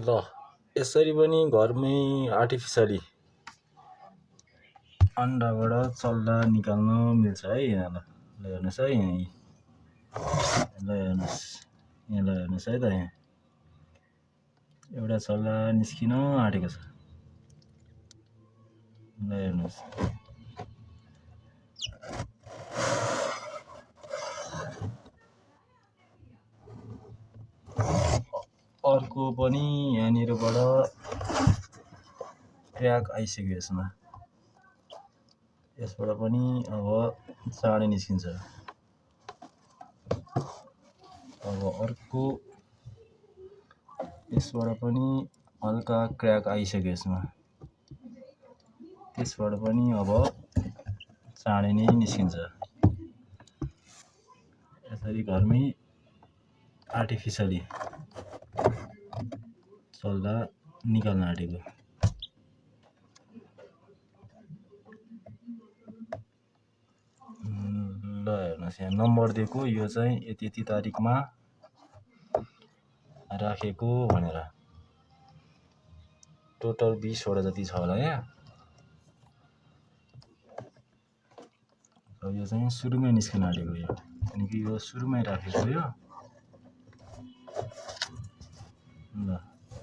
ल यसरी पनि घरमै आर्टिफिसियली अन्डाबाट चल्दा निकाल्न मिल्छ है। यहाँ ल हेर्नुहोस् है, यहाँ ल हेर्नुहोस्, यहाँ ल हेर्नुहोस् है त, यहाँ एउटा चल्दा निस्किन आँटेको छ। ल हेर्नुहोस्, अर्को पनि यहाँनिरबाट क्र्याक आइसक्यो यसमा। यसबाट पनि अब चाँडै निस्किन्छ। अब अर्को यसबाट पनि हल्का क्र्याक आइसक्यो यसमा। त्यसबाट पनि अब चाँडै नै निस्किन्छ। यसरी घरमै आर्टिफिसियली चल्दा निकाल्न आँटेको। ल हेर्नुहोस्, यहाँ नम्बर दिएको, यो चाहिँ यति तारिकमा राखेको भनेर। टोटल 20 वटा जति छ होला यहाँ। यो चाहिँ सुरुमै निस्किन आँटेको, यो किनकि यो सुरुमै राखेको यो। ल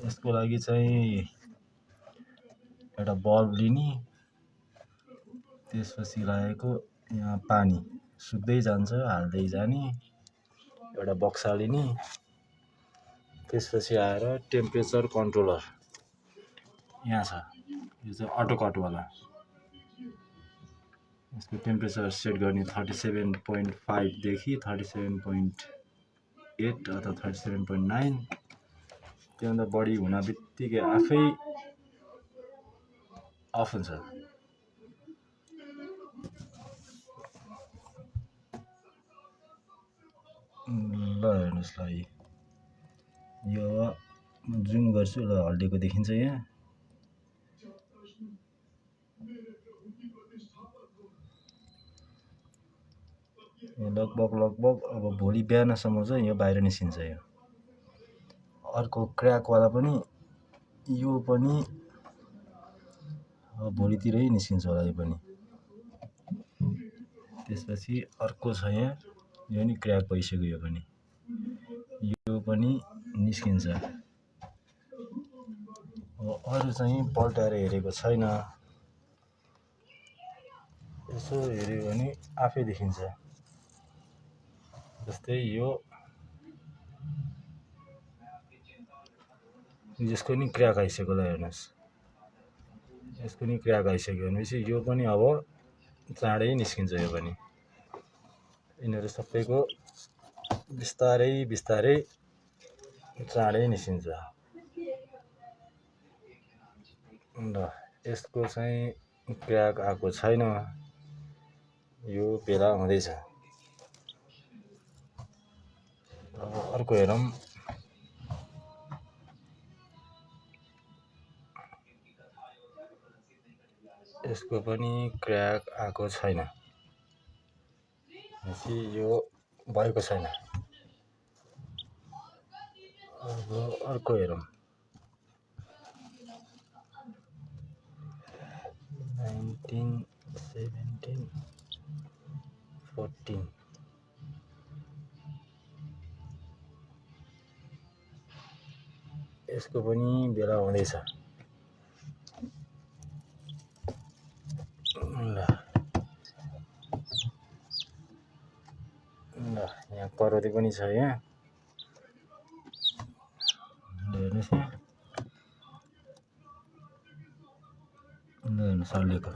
यसको लागि चाहिँ एउटा बल्ब लिने, त्यसपछि लागेको यहाँ पानी सुक्दै जान्छ हाल्दै जाने, एउटा बक्सा लिने, त्यसपछि आएर टेम्परेचर कन्ट्रोलर यहाँ छ। यो चाहिँ अटो कटवाला। यसको टेम्परेचर सेट गर्ने 37.5 देखि 37.8 अथवा 37.9। त्योभन्दा बढी हुन बित्तिकै आफै अफ हुन्छ। ल हेर्नुहोस्, ल यो जुम गर्छु, ल हल्डेको देखिन्छ यहाँ। लगभग अब भोलि बिहानसम्म चाहिँ यो बाहिर निस्किन्छ। यो अर्को क्र्याकवाला पनि, यो पनि अब भोलितिरै निस्किन्छ होला यो पनि। त्यसपछि अर्को छ यहाँ, यो नि क्र्याक भइसक्यो, यो पनि निस्किन्छ। अरू चाहिँ पल्टाएर हेरेको छैन, यसो हेऱ्यो भने आफै देखिन्छ। जस्तै यसको नि क्र्याक आइसक्यो। ल हेर्नुहोस्, यसको नि क्र्याक आइसक्यो भनेपछि यो पनि अब चाँडै निस्किन्छ। यो पनि यिनीहरू सबैको बिस्तारै चाँडै निस्किन्छ। ल यसको चाहिँ क्र्याक आएको छैन, यो बेला हुँदैछ। अब अर्को हेरौँ। यसको पनि क्र्याक आएको छैन, यो भएको छैन। अब अर्को हेरौँ। 19, 17, 14 यसको पनि बेला हुँदैछ। ल यहाँ करौती पनि छ यहाँ। हेर्नुहोस् यहाँ, ल हेर्नुहोस् हल्लेको।